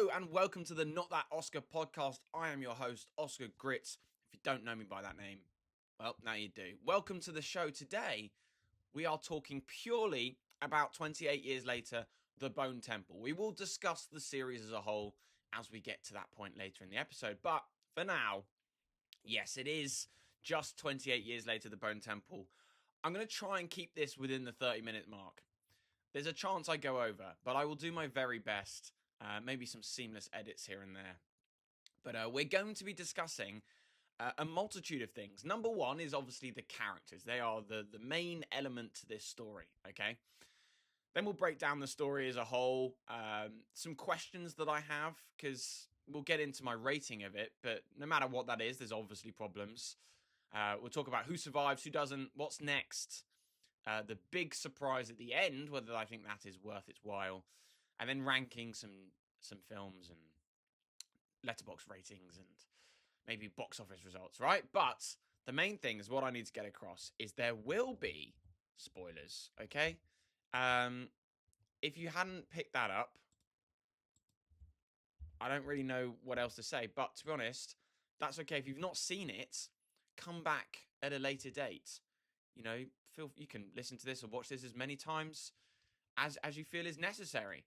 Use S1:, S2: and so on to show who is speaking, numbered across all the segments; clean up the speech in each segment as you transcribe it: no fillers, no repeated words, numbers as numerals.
S1: Hello and welcome to the Not That Oscar podcast. I am your host, Oscar Grits. If you don't know me by that name, well, now you do. Welcome to the show. Today, we are talking purely about 28 years later, The Bone Temple. We will discuss the series as a whole as we get to that point later in the episode. But for now, yes, it is just 28 years later, The Bone Temple. I'm going to try and keep this within the 30-minute mark. There's a chance I go over, but I will do my very best. Maybe some seamless edits here and there. But we're going to be discussing a multitude of things. Number one is obviously the characters. They are the main element to this story, okay? Then we'll break down the story as a whole. Some questions that I have, because we'll get into my rating of it, but no matter what that is, there's obviously problems. We'll talk about who survives, who doesn't, what's next. The big surprise at the end, whether I think that is worth its while, and then ranking some films and letterbox ratings and maybe box office results, right? But the main thing is what I need to get across is there will be spoilers, okay? If you hadn't picked that up, I don't really know what else to say, but to be honest, that's okay. If you've not seen it, come back at a later date. You know, you can listen to this or watch this as many times as you feel is necessary.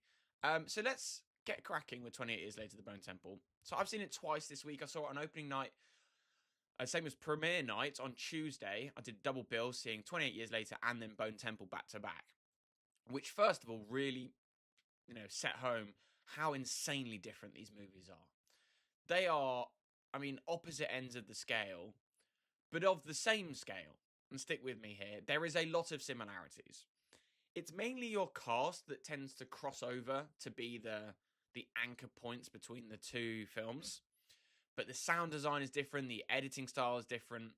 S1: So let's get cracking with 28 Years Later, The Bone Temple. So I've seen it twice this week. I saw it on opening night, same as premiere night on Tuesday. I did double bill, seeing 28 Years Later and then Bone Temple back to back, which first of all really, set home how insanely different these movies are. They are, opposite ends of the scale, but of the same scale. And stick with me here, there is a lot of similarities. It's mainly your cast that tends to cross over to be the anchor points between the two films. But the sound design is different, the editing style is different.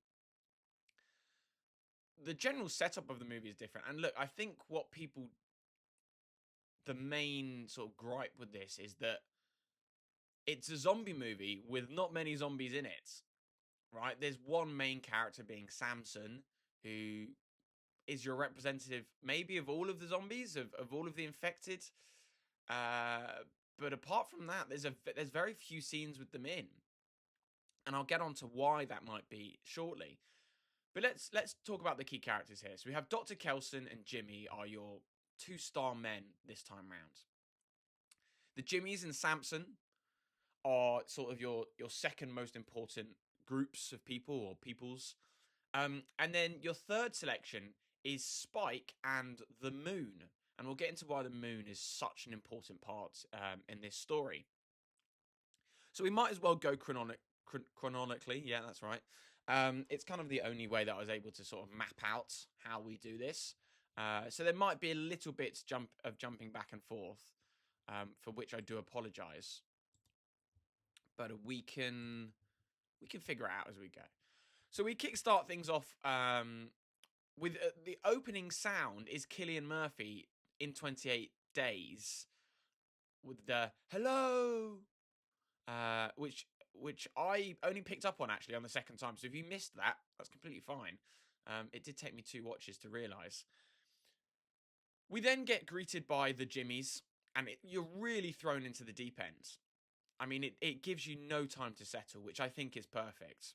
S1: The general setup of the movie is different. And look, I think the main sort of gripe with this is that it's a zombie movie with not many zombies in it, right? There's one main character being Samson, who is your representative maybe of all of the zombies, of all of the infected. But apart from that, there's very few scenes with them in. And I'll get on to why that might be shortly. But let's talk about the key characters here. So we have Dr. Kelson and Jimmy are your two star men this time round. The Jimmies and Samson are sort of your second most important groups of people or peoples. And then your third selection is Spike and the Moon. And we'll get into why the Moon is such an important part in this story. So we might as well go chronologically. Yeah, that's right. It's kind of the only way that I was able to sort of map out how we do this. So there might be a little bit of jumping back and forth, for which I do apologize. But we can figure it out as we go. So we kickstart things off with the opening sound is Cillian Murphy in 28 Days with the hello, which I only picked up on actually on the second time. So if you missed that, that's completely fine. It did take me 2 watches to realise. We then get greeted by the Jimmies, and you're really thrown into the deep end. I mean, it gives you no time to settle, which I think is perfect.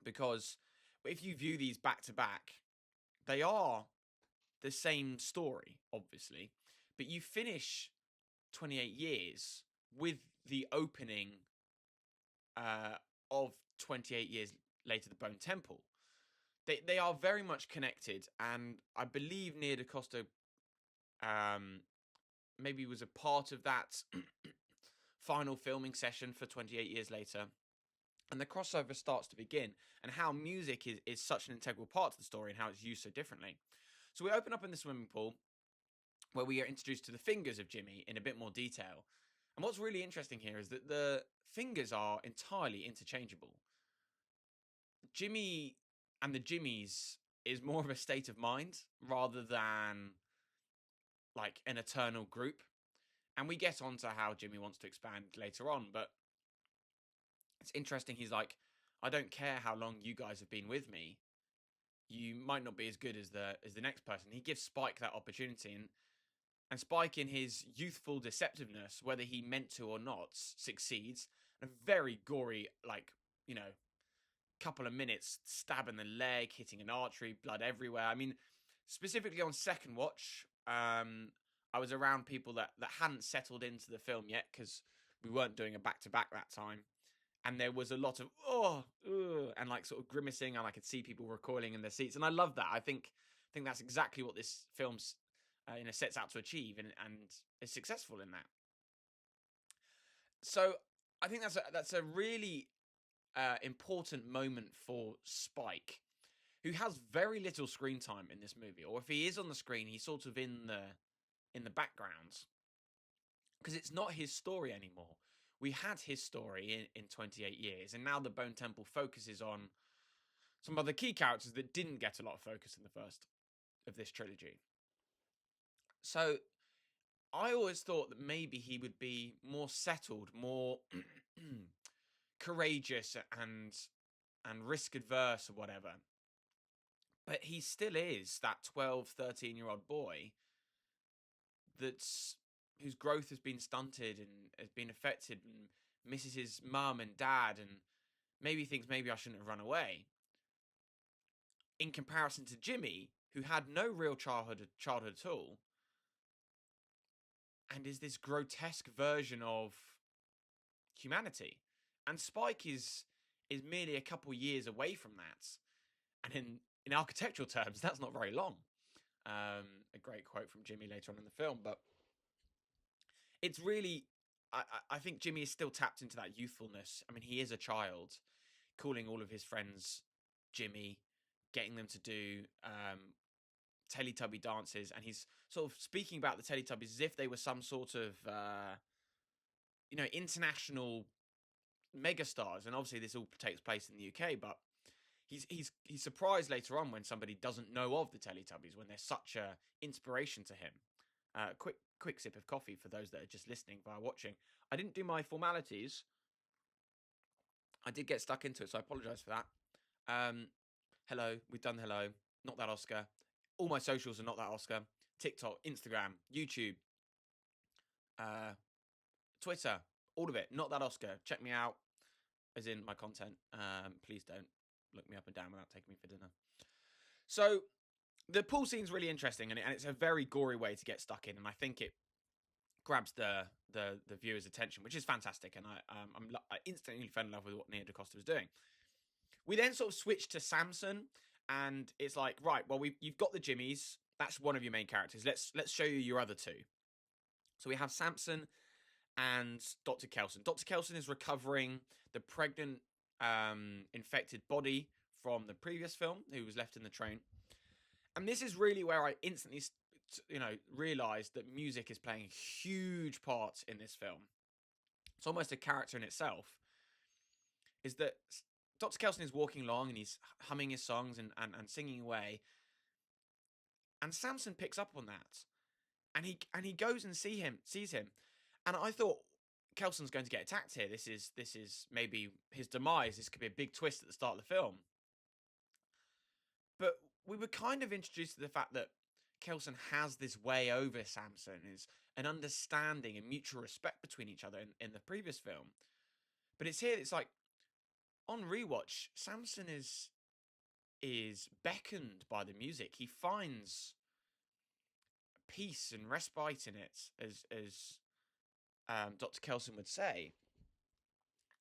S1: Because if you view these back to back, they are the same story, obviously, but you finish 28 years with the opening of 28 Years Later, The Bone Temple. They are very much connected, and I believe Nia DaCosta maybe was a part of that final filming session for 28 Years Later. And the crossover starts to begin, and how music is such an integral part to the story and how it's used so differently. So we open up in the swimming pool where we are introduced to the fingers of Jimmy in a bit more detail. And what's really interesting here is that the fingers are entirely interchangeable. Jimmy and the Jimmies is more of a state of mind rather than like an eternal group. And we get on to how Jimmy wants to expand later on, but it's interesting. He's like, I don't care how long you guys have been with me. You might not be as good as the next person. He gives Spike that opportunity, and And Spike, in his youthful deceptiveness, whether he meant to or not, succeeds. A very gory, like, couple of minutes, stabbing the leg, hitting an artery, blood everywhere. I mean, specifically on second watch, I was around people that hadn't settled into the film yet because we weren't doing a back-to-back that time. And there was a lot of, and like sort of grimacing, and I could see people recoiling in their seats. And I love that. I think that's exactly what this film's sets out to achieve, and is successful in that. So I think that's a really important moment for Spike, who has very little screen time in this movie, or if he is on the screen, he's sort of in the background, because it's not his story anymore. We had his story in 28 years, and now the Bone Temple focuses on some other key characters that didn't get a lot of focus in the first of this trilogy. So I always thought that maybe he would be more settled, more courageous and risk adverse or whatever. But he still is that 12, 13-year-old boy whose growth has been stunted and has been affected, and misses his mum and dad, and maybe thinks maybe I shouldn't have run away. In comparison to Jimmy, who had no real childhood at all, and is this grotesque version of humanity. And Spike is merely a couple years away from that. And in architectural terms, that's not very long. A great quote from Jimmy later on in the film, but it's really, I think Jimmy is still tapped into that youthfulness. I mean, he is a child, calling all of his friends Jimmy, getting them to do Teletubby dances, and he's sort of speaking about the Teletubbies as if they were some sort of international megastars. And obviously this all takes place in the UK, but he's surprised later on when somebody doesn't know of the Teletubbies, when they're such a inspiration to him. Quick sip of coffee for those that are just listening via watching. I didn't do my formalities. I did get stuck into it, so I apologise for that. Hello, we've done hello. Not that Oscar. All my socials are not that Oscar. TikTok, Instagram, YouTube, Twitter, all of it. Not that Oscar. Check me out, as in my content. Please don't look me up and down without taking me for dinner. So the pool scene's really interesting, and it's a very gory way to get stuck in, and I think it grabs the viewer's attention, which is fantastic. And I instantly fell in love with what Nia DaCosta was doing. We then sort of switch to Samson, and it's like, right, well, you've got the Jimmies. That's one of your main characters. Let's show you your other two. So we have Samson and Dr. Kelson. Dr. Kelson is recovering the pregnant, infected body from the previous film, who was left in the train. And this is really where I instantly, realized that music is playing a huge part in this film. It's almost a character in itself. Is that Dr. Kelson is walking along and he's humming his songs and singing away. And Samson picks up on that. And he goes and sees him. And I thought Kelson's going to get attacked here. This is maybe his demise. This could be a big twist at the start of the film. But we were kind of introduced to the fact that Kelson has this way over Samson, is an understanding and mutual respect between each other in the previous film. But it's here, it's like, on rewatch, Samson is beckoned by the music. He finds peace and respite in it, as Dr. Kelson would say.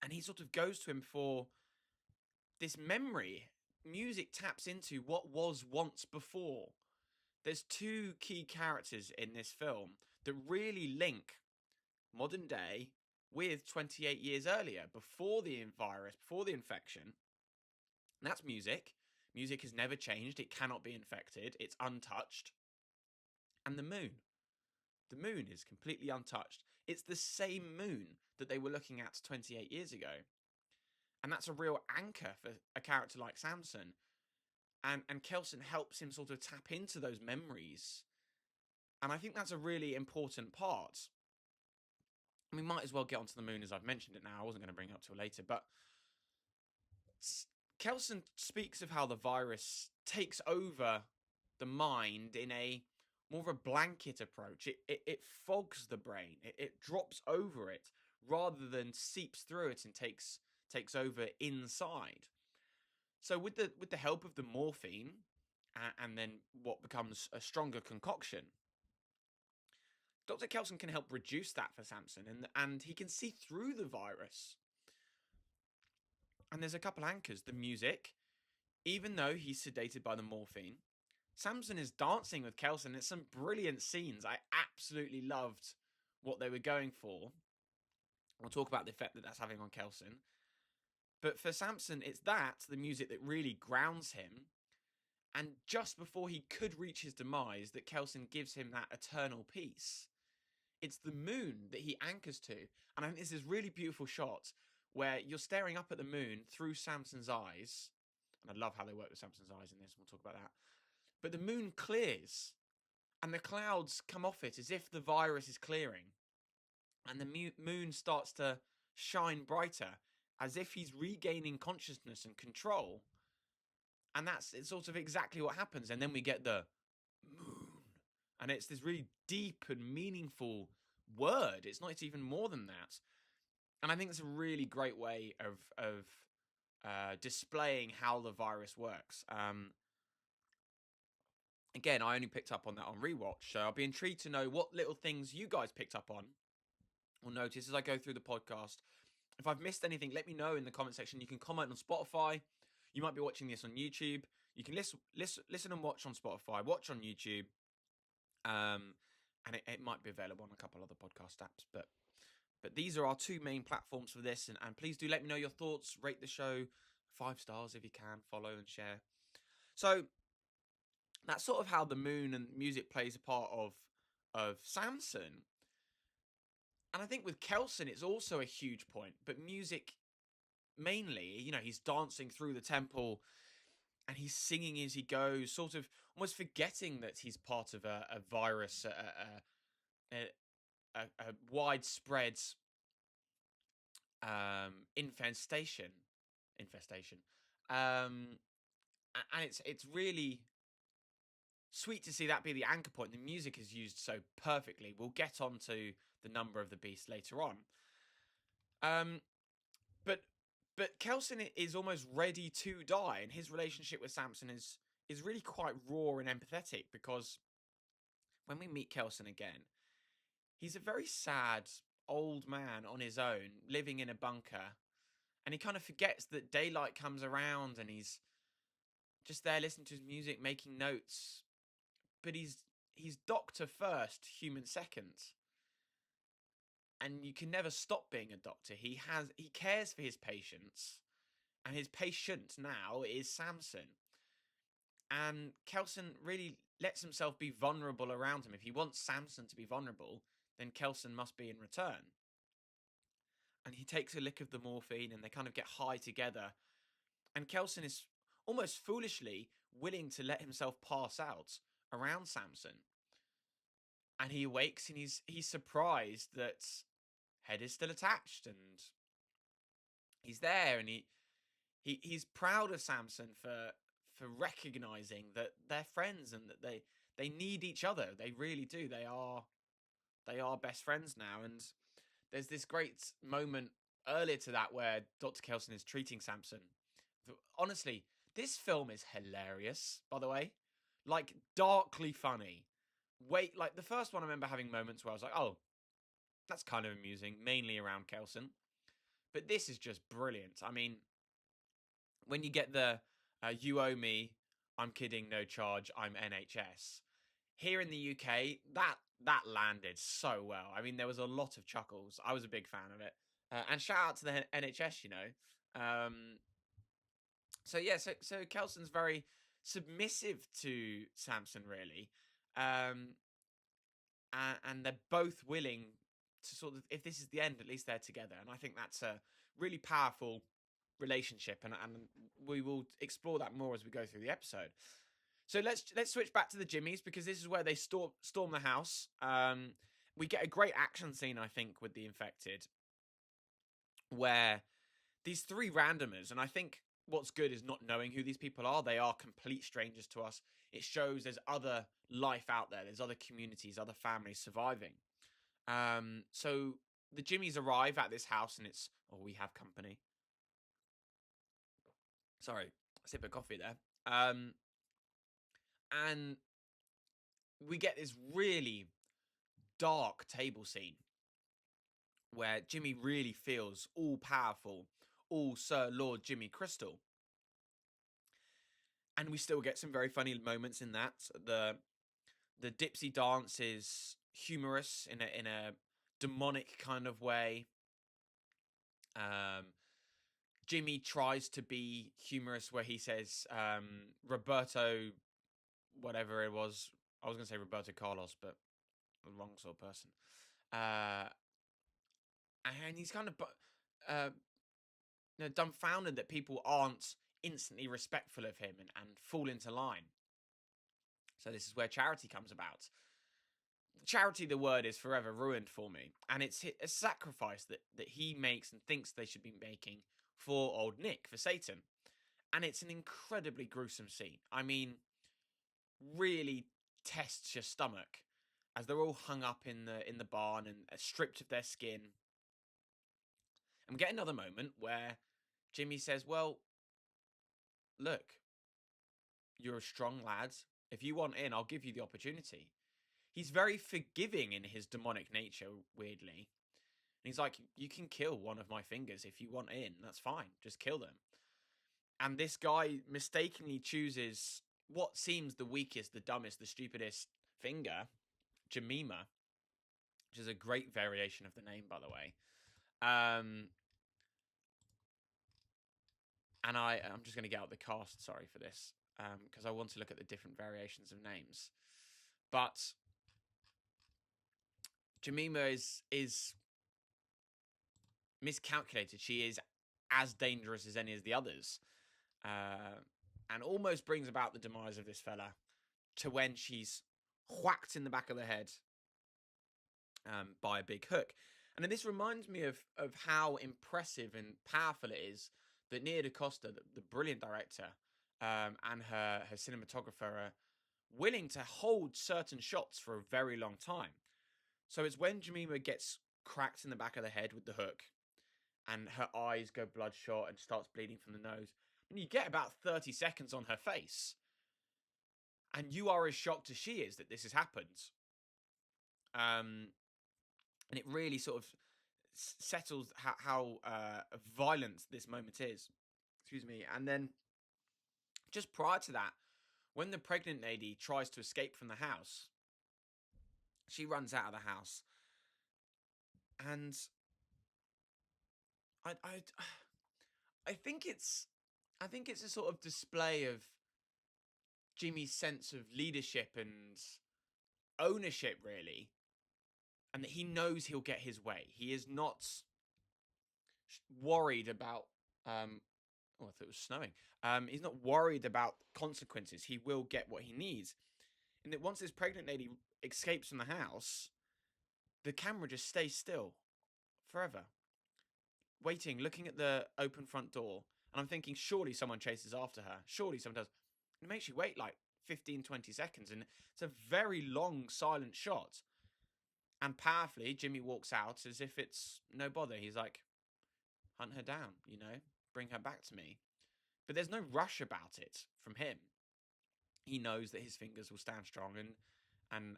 S1: And he sort of goes to him for this memory. Music taps into what was once before. There's two key characters in this film that really link modern day with 28 years earlier, before the virus, before the infection. And that's music. Music has never changed. It cannot be infected. It's untouched. And the moon. The moon is completely untouched. It's the same moon that they were looking at 28 years ago. And that's a real anchor for a character like Samson. And Kelson helps him sort of tap into those memories. And I think that's a really important part. We might as well get onto the moon, as I've mentioned it now. I wasn't going to bring it up till later. But Kelson speaks of how the virus takes over the mind in a more of a blanket approach. It fogs the brain. It drops over it rather than seeps through it and takes over inside. So with the help of the morphine and then what becomes a stronger concoction, Dr. Kelson can help reduce that for Samson, and he can see through the virus. And there's a couple anchors. The music, even though he's sedated by the morphine, Samson is dancing with Kelson. It's some brilliant scenes. I absolutely loved what they were going for. We'll talk about the effect that that's having on Kelson. But for Samson, it's the music that really grounds him. And just before he could reach his demise, that Kelson gives him that eternal peace. It's the moon that he anchors to. And I think this is really beautiful shot where you're staring up at the moon through Samson's eyes. And I love how they work with Samson's eyes in this. We'll talk about that. But the moon clears and the clouds come off it as if the virus is clearing. And the moon starts to shine brighter as if he's regaining consciousness and control. And it's sort of exactly what happens. And then we get the moon. And it's this really deep and meaningful word. It's not even more than that. And I think it's a really great way of displaying how the virus works. Again, I only picked up on that on rewatch, so I'll be intrigued to know what little things you guys picked up on or notice as I go through the podcast. If I've missed anything, let me know in the comment section. You can comment on Spotify. You might be watching this on YouTube. You can listen and watch on Spotify, watch on YouTube, and it might be available on a couple other podcast apps. But these are our two main platforms for this, and please do let me know your thoughts. Rate the show 5 stars if you can, follow and share. So that's sort of how the moon and music plays a part of Samson. And I think with Kelson, it's also a huge point. But music, mainly, he's dancing through the temple and he's singing as he goes, sort of almost forgetting that he's part of a virus, a widespread infestation. And it's really sweet to see that be the anchor point. The music is used so perfectly. We'll get on to the number of the beast later on. But Kelson is almost ready to die, and his relationship with Samson is really quite raw and empathetic, because when we meet Kelson again, he's a very sad old man on his own, living in a bunker, and he kind of forgets that daylight comes around, and he's just there listening to his music, making notes. But he's doctor first, human second. And you can never stop being a doctor. He cares for his patients, and his patient now is Samson. And Kelson really lets himself be vulnerable around him. If he wants Samson to be vulnerable, then Kelson must be in return. And he takes a lick of the morphine, and they kind of get high together. And Kelson is almost foolishly willing to let himself pass out around Samson. And he awakes, and he's surprised that Head is still attached, and he's there, and he's proud of Samson for recognizing that they're friends and that they need each other. They really do. They are best friends now. And there's this great moment earlier to that where Dr. Kelson is treating Samson. Honestly, this film is hilarious, by the way. Like, darkly funny. Like, the first one, I remember having moments where I was like, oh, that's kind of amusing, mainly around Kelson. But this is just brilliant. I mean, when you get the you owe me, I'm kidding, no charge, I'm NHS. Here in the UK, that landed so well. I mean, there was a lot of chuckles. I was a big fan of it. And shout out to the NHS, So Kelson's very submissive to Samson, really. And they're both willing to sort of, if this is the end, at least they're together. And I think that's a really powerful relationship, and we will explore that more as we go through the episode. So let's switch back to the Jimmies, because this is where they storm the house. We get a great action scene, I think, with the infected, where these 3 randomers, and I think what's good is not knowing who these people are. They are complete strangers to us. it shows there's other life out there. There's other communities, other families surviving. So the Jimmys arrive at this house, and we have company. Sorry, a sip of coffee there. And we get this really dark table scene where Jimmy really feels all powerful, all Sir Lord Jimmy Crystal. And we still get some very funny moments in that. The Dipsy dance is humorous in a demonic kind of way. Jimmy tries to be humorous where he says Roberto, whatever it was. I was going to say Roberto Carlos, but the wrong sort of person. And he's kind of dumbfounded that people aren't instantly respectful of him and fall into line. So this is where Charity comes about. Charity, the word, is forever ruined for me. And it's a sacrifice that he makes and thinks they should be making for old Nick, for Satan. And it's an incredibly gruesome scene. I mean, really tests your stomach as they're all hung up in the barn and stripped of their skin. And we get another moment where Jimmy says, well, look, you're a strong lad. If you want in, I'll give you the opportunity. He's very forgiving in his demonic nature, weirdly. And he's like, you can kill one of my fingers if you want in. That's fine. Just kill them. And this guy mistakenly chooses what seems the weakest, the dumbest, the stupidest finger, Jemima, which is a great variation of the name, by the way. And I'm just going to get out the cast, sorry for this, because I want to look at the different variations of names. But Jemima is miscalculated. She is as dangerous as any of the others, and almost brings about the demise of this fella to when she's whacked in the back of the head by a big hook. And then this reminds me of how impressive and powerful it is that Nia DaCosta, the brilliant director, and her cinematographer are willing to hold certain shots for a very long time. So it's when Jemima gets cracked in the back of the head with the hook and her eyes go bloodshot and starts bleeding from the nose. And you get about 30 seconds on her face. And you are as shocked as she is that this has happened. And it really sort of settles how violent this moment is. Excuse me. And then just prior to that, when the pregnant lady tries to escape from the house, she runs out of the house. And I think it's a sort of display of Jimmy's sense of leadership and ownership, really, and that he knows he'll get his way. He is not worried about if it was snowing. He's not worried about consequences. He will get what he needs. And that once this pregnant lady escapes from the house, the camera just stays still forever, waiting, looking at the open front door. And I'm thinking, surely someone chases after her. Surely someone does. And it makes you wait like 15, 20 seconds. And it's a very long, silent shot. And powerfully, Jimmy walks out as if it's no bother. He's like, hunt her down, bring her back to me. But there's no rush about it from him. He knows that his fingers will stand strong and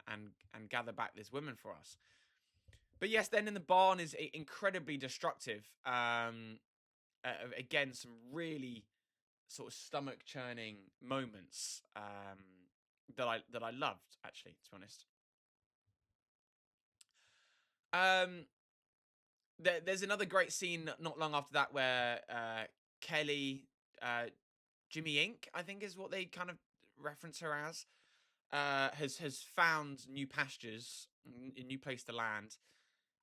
S1: gather back this woman for us. But yes, then in the barn is incredibly destructive. Again, some really sort of stomach churning moments that I loved, actually, to be honest. There's another great scene not long after that where Kelly, Jimmy Inc., I think is what they kind of reference her as, has found new pastures, a new place to land.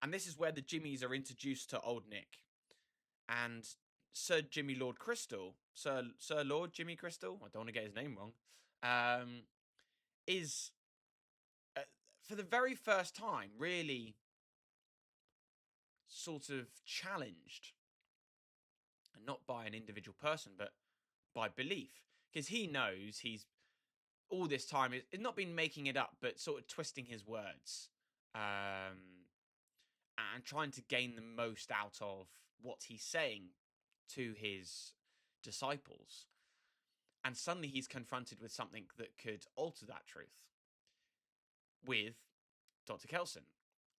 S1: And this is where the Jimmys are introduced to old Nick. And Sir Jimmy Lord Crystal, Sir Lord Jimmy Crystal, I don't want to get his name wrong, is, for the very first time, really sort of challenged. And not by an individual person, but by belief. Because he knows he's all this time is not been making it up, but sort of twisting his words, and trying to gain the most out of what he's saying to his disciples. And suddenly he's confronted with something that could alter that truth with Dr. Kelson.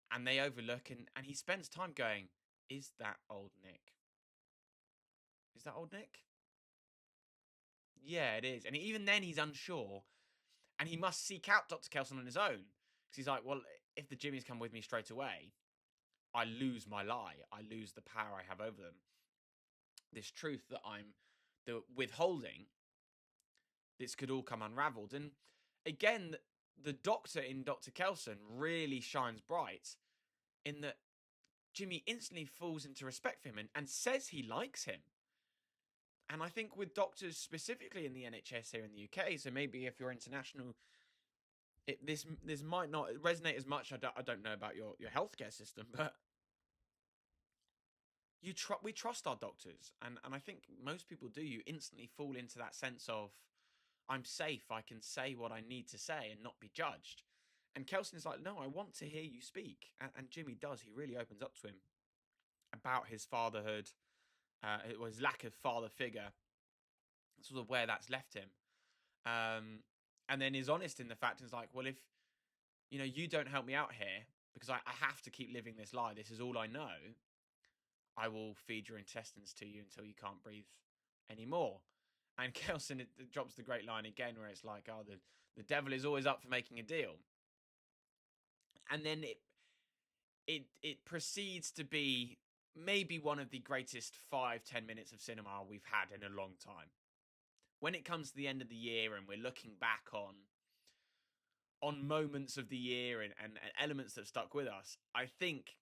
S1: And they overlook, and he spends time going, is that old Nick? Is that old Nick? Yeah, it is. And even then he's unsure, and he must seek out Dr. Kelson on his own. Because he's like, well, if the Jimmies come with me straight away, I lose my lie. I lose the power I have over them. This truth that I'm withholding, this could all come unraveled. And again, the Doctor in Dr. Kelson really shines bright in that Jimmy instantly falls into respect for him and says he likes him. And I think with doctors specifically in the NHS here in the UK, so maybe if you're international, this might not resonate as much. I don't know about your healthcare system, but we trust our doctors, and I think most people do. You instantly fall into that sense of, I'm safe, I can say what I need to say and not be judged. And Kelson is like, no, I want to hear you speak. And Jimmy does. He really opens up to him about his fatherhood, his lack of father figure, sort of where that's left him. And then is honest in the fact, is like, well, if, you don't help me out here, because I have to keep living this lie, this is all I know, I will feed your intestines to you until you can't breathe anymore. And Kelson it drops the great line again, where it's like, oh, the devil is always up for making a deal. And then it proceeds to be maybe one of the greatest 5-10 minutes of cinema we've had in a long time. When it comes to the end of the year and we're looking back on moments of the year and elements that stuck with us, I think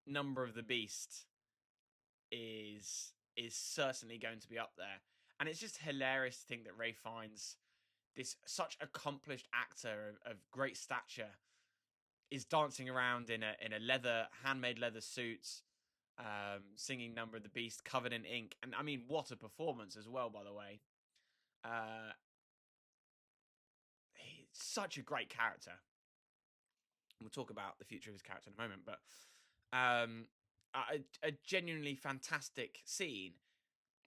S1: Number of the Beast is certainly going to be up there. And it's just hilarious to think that Ralph Fiennes, this such accomplished actor of great stature, is dancing around in a handmade leather suit, singing Number of the Beast covered in ink. And I mean, what a performance as well, by the way. He's such a great character. We'll talk about the future of his character in a moment, but a genuinely fantastic scene.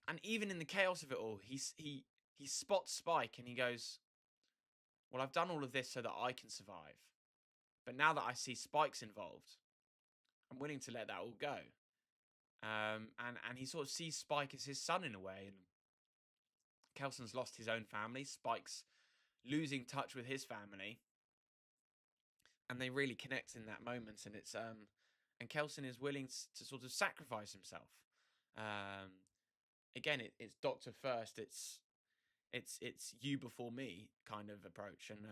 S1: And even in the chaos of it all, he spots Spike and he goes, well, I've done all of this so that I can survive. But now that I see Spike's involved, I'm willing to let that all go. And he sort of sees Spike as his son in a way. And Kelson's lost his own family. Spike's losing touch with his family. And they really connect in that moment. And it's and Kelson is willing to sort of sacrifice himself. Again, it's Doctor first. It's you before me kind of approach, and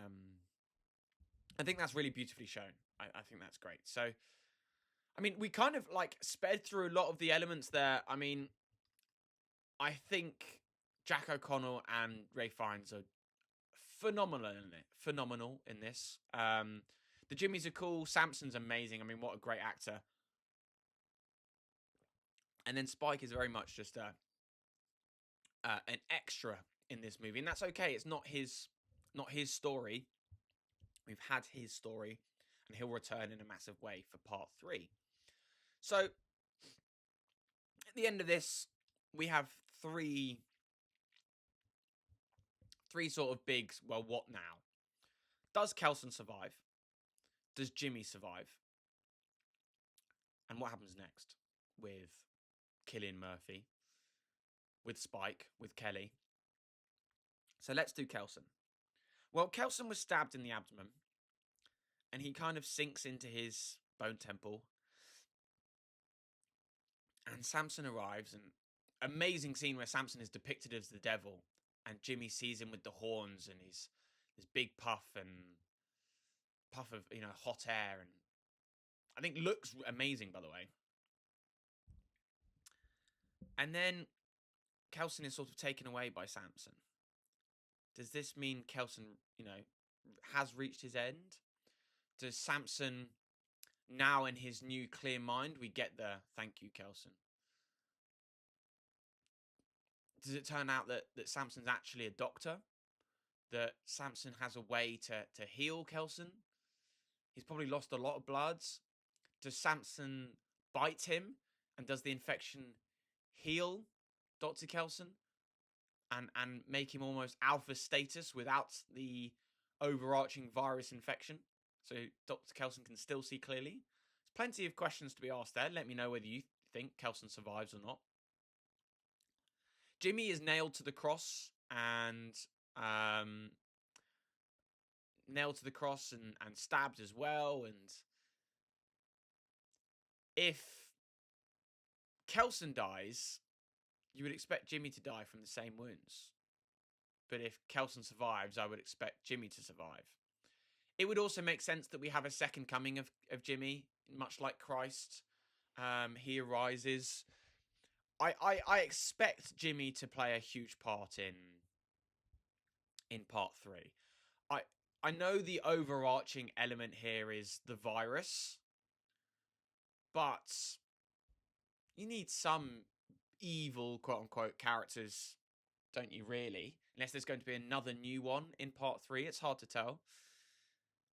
S1: I think that's really beautifully shown. I think that's great. So, I mean, we kind of like sped through a lot of the elements there. I mean, I think Jack O'Connell and Ralph Fiennes are phenomenal in this. The Jimmies are cool. Samson's amazing. I mean, what a great actor. And then Spike is very much just an extra in this movie, and that's okay. It's not his story. We've had his story, and he'll return in a massive way for part 3. So at the end of this, we have three sort of big, well, what now? Does Kelson survive? Does Jimmy survive? And what happens next with Cillian Murphy, with Spike, with Kelly? So let's do Kelson. Well, Kelson was stabbed in the abdomen, and he kind of sinks into his bone temple. And Samson arrives, and amazing scene where Samson is depicted as the devil, and Jimmy sees him with the horns and his big puff of hot air, and I think looks amazing, by the way. And then Kelson is sort of taken away by Samson. Does this mean Kelson, has reached his end? Does Samson, now in his new clear mind, we get the thank you, Kelson? Does it turn out that Samson's actually a doctor? that Samson has a way to heal Kelson. He's probably lost a lot of bloods. Does Samson bite him? And does the infection heal Dr. Kelson? And make him almost alpha status without the overarching virus infection? So Dr. Kelson can still see clearly. There's plenty of questions to be asked there. Let me know whether you think Kelson survives or not. Jimmy is nailed to the cross and stabbed as well. And if Kelson dies, you would expect Jimmy to die from the same wounds. But if Kelson survives, I would expect Jimmy to survive. It would also make sense that we have a second coming of Jimmy, much like Christ. He arises. I expect Jimmy to play a huge part in part 3. I know the overarching element here is the virus, but you need some evil, quote-unquote, characters, don't you really? Unless there's going to be another new one in part 3. It's hard to tell.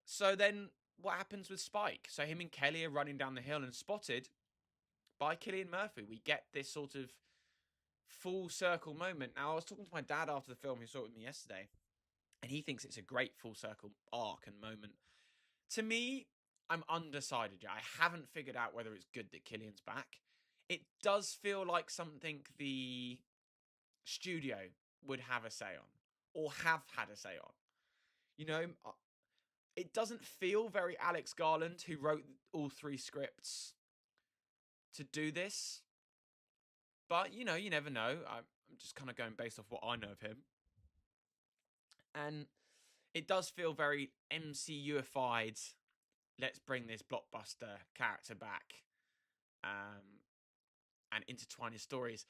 S1: So then what happens with Spike? So him and Kelly are running down the hill and spotted by Cillian Murphy. We get this sort of full circle moment. Now, I was talking to my dad after the film, who saw it with me yesterday, and he thinks it's a great full circle arc and moment. To me, I'm undecided yet. I haven't figured out whether it's good that Cillian's back. It does feel like something the studio would have a say on, or have had a say on. You know, it doesn't feel very Alex Garland, who wrote all 3 scripts, to do this. But, you know, you never know. I'm just kind of going based off what I know of him. And it does feel very MCU-ified. Let's bring this blockbuster character back and intertwine his stories.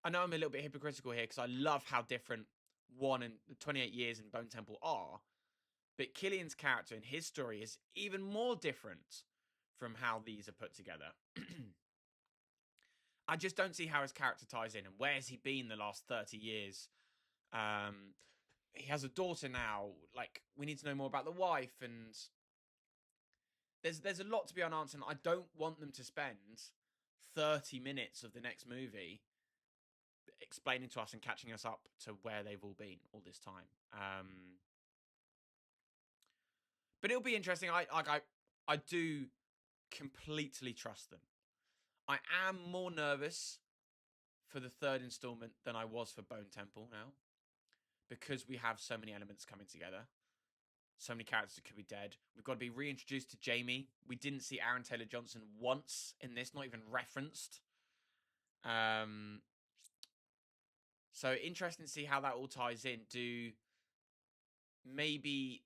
S1: I know I'm a little bit hypocritical here because I love how different 1 and 28 years in Bone Temple are. But Cillian's character and his story is even more different from how these are put together. I just don't see how his character ties in, and where's he been the last 30 years? He has a daughter now. Like, we need to know more about the wife, and there's a lot to be unanswered. I don't want them to spend 30 minutes of the next movie explaining to us and catching us up to where they've all been all this time. But it'll be interesting. I do completely trust them. I am more nervous for the 3rd installment than I was for Bone Temple now, because we have so many elements coming together. So many characters that could be dead. We've got to be reintroduced to Jamie. We didn't see Aaron Taylor-Johnson once in this, not even referenced. So interesting to see how that all ties in. Maybe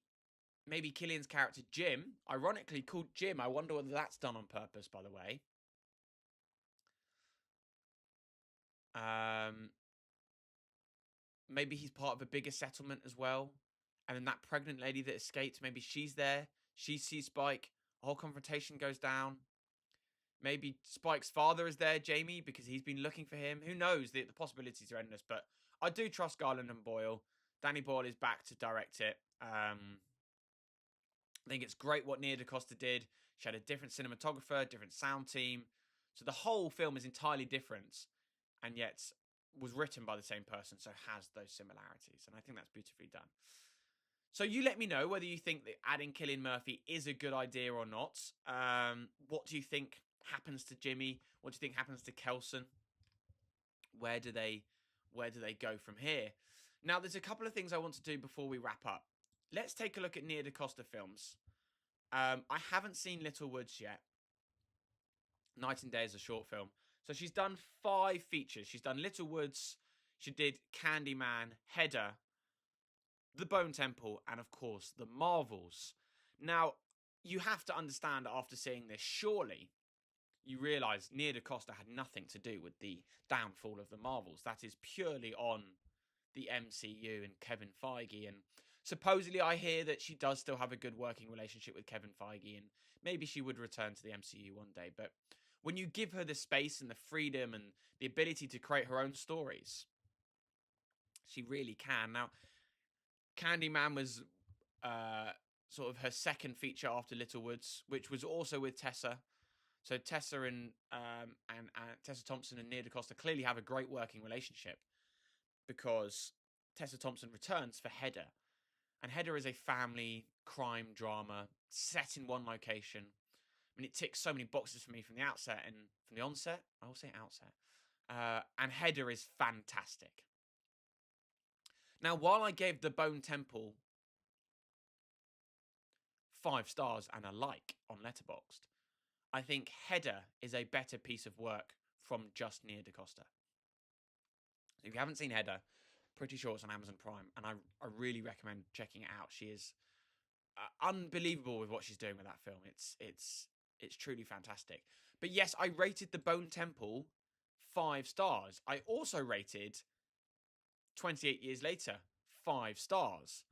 S1: Cillian's character Jim, ironically called Jim. I wonder whether that's done on purpose, by the way. Maybe he's part of a bigger settlement as well. And then that pregnant lady that escaped, maybe she's there. She sees Spike. A whole confrontation goes down. Maybe Spike's father is there, Jamie, because he's been looking for him. Who knows? The possibilities are endless. But I do trust Garland and Boyle. Danny Boyle is back to direct it. I think it's great what Nia DaCosta did. She had a different cinematographer, different sound team. So the whole film is entirely different, and yet was written by the same person, so has those similarities. And I think that's beautifully done. So you let me know whether you think that adding Cillian Murphy is a good idea or not. What do you think happens to Jimmy? What do you think happens to Kelson? Where do they go from here? Now, there's a couple of things I want to do before we wrap up. Let's take a look at Nia DaCosta films. I haven't seen Little Woods yet. Night and Day is a short film. So she's done 5 features. She's done Little Woods. She did Candyman, Hedda, The Bone Temple, and of course, The Marvels. Now, you have to understand after seeing this, surely you realise Nia DaCosta had nothing to do with the downfall of The Marvels. That is purely on the MCU and Kevin Feige. And supposedly I hear that she does still have a good working relationship with Kevin Feige, and maybe she would return to the MCU one day. But when you give her the space and the freedom and the ability to create her own stories, She really can. Now, Candyman was sort of her second feature after Little Woods, which was also with Tessa. So Tessa and Tessa Thompson and Nia DaCosta clearly have a great working relationship, because Tessa Thompson returns for Hedda. And Hedda is a family crime drama set in one location. I mean, it ticks so many boxes for me from the outset and from the onset. I will say outset. And Hedda is fantastic. Now, while I gave The Bone Temple 5 stars and a like on Letterboxd, I think Hedda is a better piece of work from just Nia DaCosta. If you haven't seen Hedda, pretty sure it's on Amazon Prime, and I really recommend checking it out. She is unbelievable with what she's doing with that film. It's truly fantastic. But yes, I rated The Bone Temple 5 stars. I also rated 28 Years Later 5 stars.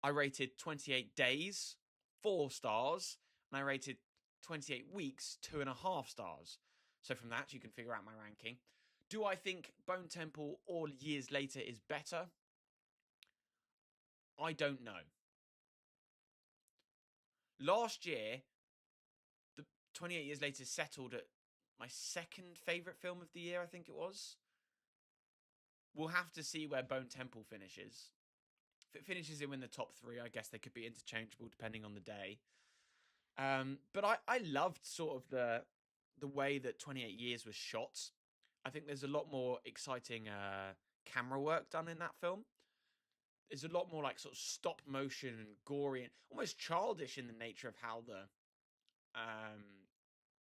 S1: I rated 28 Days 4 stars, and I rated 28 Weeks 2.5 stars. So from that, you can figure out my ranking. Do I think Bone Temple or Years Later is better? I don't know. Last year, the 28 Years Later settled at my second favourite film of the year, I think it was. We'll have to see where Bone Temple finishes. If it finishes in the top 3, I guess they could be interchangeable depending on the day. But I loved sort of the way that 28 Years was shot. I think there's a lot more exciting camera work done in that film. There's a lot more like sort of stop motion and gory and almost childish in the nature of how the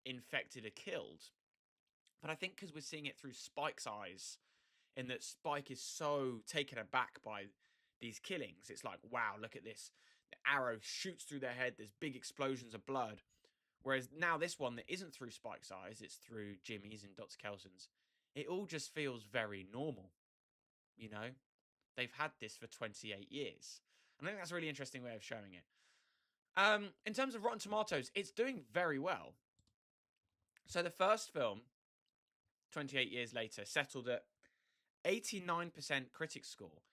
S1: infected are killed. But I think because we're seeing it through Spike's eyes, in that Spike is so taken aback by these killings. It's like, wow, look at this. The arrow shoots through their head. There's big explosions of blood. Whereas now this one that isn't through Spike's eyes, it's through Jimmy's and Dr. Kelson's. It all just feels very normal. You know, they've had this for 28 years. And I think that's a really interesting way of showing it. In terms of Rotten Tomatoes, it's doing very well. So the first film, 28 Years Later, settled at 89% critic score,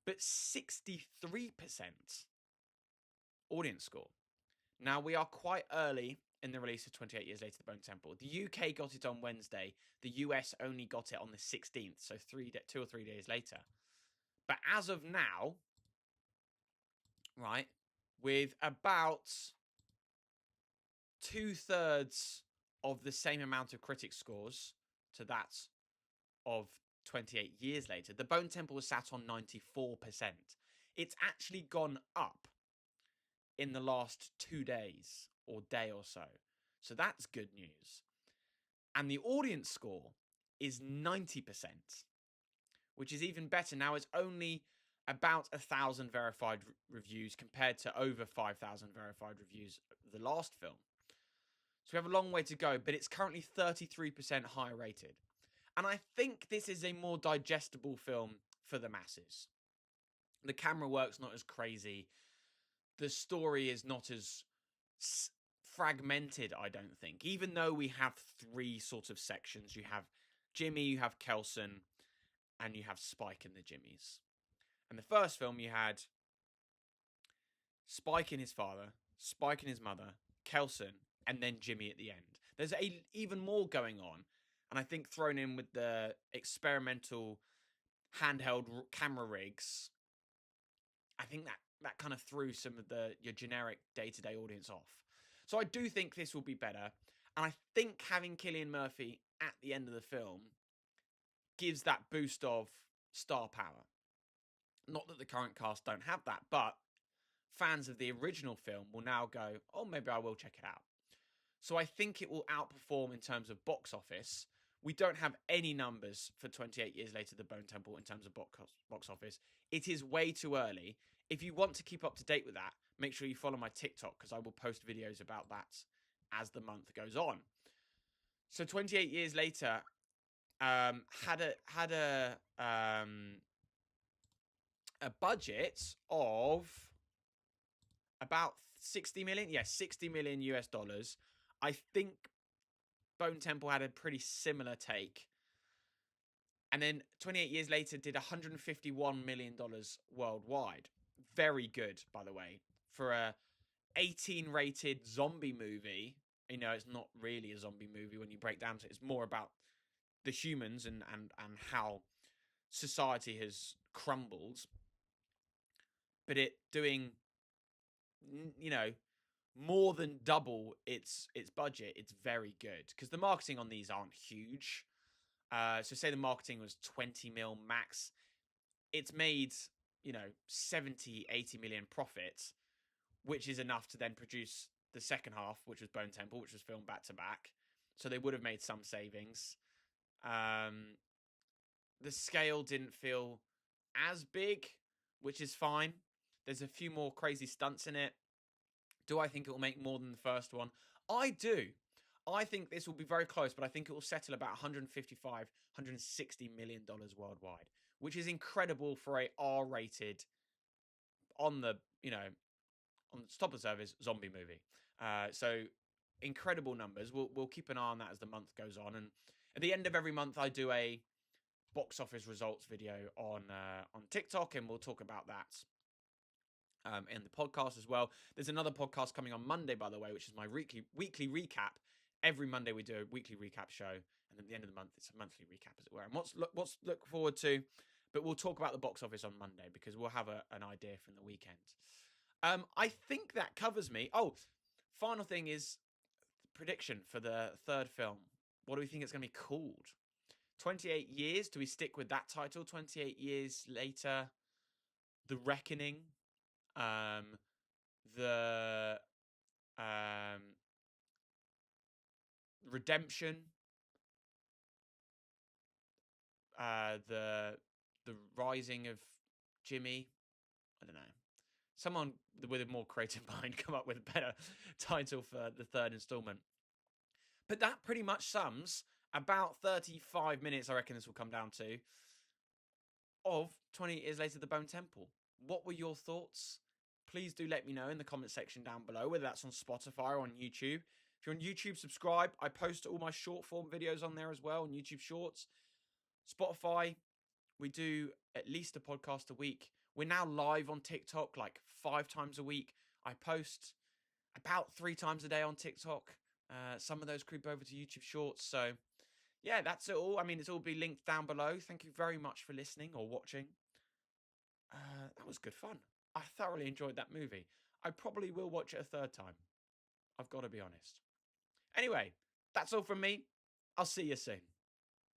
S1: but 63% audience score. Now, we are quite early in the release of 28 Years Later, The Bone Temple. The UK got it on Wednesday. The US only got it on the 16th, so 2 or 3 days later. But as of now, right, with about 2/3 of the same amount of critic scores to that of 28 Years Later, The Bone Temple was sat on 94%. It's actually gone up in the last 2 days or day or so. So that's good news. And the audience score is 90%, which is even better. Now, it's only about 1,000 verified reviews compared to over 5,000 verified reviews of the last film. So we have a long way to go, but it's currently 33% higher rated. And I think this is a more digestible film for the masses. The camera work's not as crazy. The story is not as fragmented, I don't think. Even though we have 3 sort of sections. You have Jimmy, you have Kelson, and you have Spike and the Jimmies. And the first film, you had Spike and his father, Spike and his mother, Kelson, and then Jimmy at the end. There's even more going on. And I think thrown in with the experimental handheld camera rigs, I think that kind of threw some of your generic day-to-day audience off. So I do think this will be better. And I think having Cillian Murphy at the end of the film gives that boost of star power. Not that the current cast don't have that, but fans of the original film will now go, oh, maybe I will check it out. So I think it will outperform in terms of box office. We don't have any numbers for 28 Years Later, The Bone Temple, in terms of box office. It is way too early. If you want to keep up to date with that, make sure you follow my TikTok, because I will post videos about that as the month goes on. So 28 Years Later had a budget of about 60 million. Yeah, 60 million US dollars. I think Bone Temple had a pretty similar take. And then 28 years later did $151 million worldwide. Very good, by the way. For a 18 rated zombie movie, it's not really a zombie movie when you break down to it. It's more about the humans and how society has crumbled. But it doing, more than double its budget, it's very good. Because the marketing on these aren't huge. So say the marketing was 20 mil max. It's made, 70, 80 million profit, which is enough to then produce the second half, which was Bone Temple, which was filmed back to back. So they would have made some savings. The scale didn't feel as big, which is fine. There's a few more crazy stunts in it. Do I think it will make more than the first one? I do. I think this will be very close, but I think it will settle about $155, $160 million worldwide, which is incredible for a R-rated, on the top of the surface, zombie movie. So incredible numbers. We'll keep an eye on that as the month goes on. And at the end of every month, I do a box office results video on TikTok, and we'll talk about that in the podcast as well. There's another podcast coming on Monday, by the way, which is my weekly recap. Every Monday we do a weekly recap show, and at the end of the month it's a monthly recap, as it were. And what's look forward to, but we'll talk about the box office on Monday because we'll have an idea from the weekend. I think that covers me. Oh, final thing is prediction for the third film. What do we think it's going to be called? 28 Years? Do we stick with that title? 28 Years Later, The Reckoning, the Redemption, the Rising of Jimmy. I don't know. Someone with a more creative mind come up with a better title for the third installment. But that pretty much sums about 35 minutes, I reckon this will come down to, of 20 Years Later, The Bone Temple. What were your thoughts? Please do let me know in the comment section down below, whether that's on Spotify or on YouTube. If you're on YouTube, subscribe. I post all my short form videos on there as well, on YouTube Shorts. Spotify, we do at least a podcast a week. We're now live on TikTok like 5 times a week. I post about 3 times a day on TikTok. Some of those creep over to YouTube Shorts. So, yeah, that's it all. I mean, it's all be linked down below. Thank you very much for listening or watching. That was good fun. I thoroughly enjoyed that movie. I probably will watch it a third time. I've got to be honest. Anyway, that's all from me. I'll see you soon.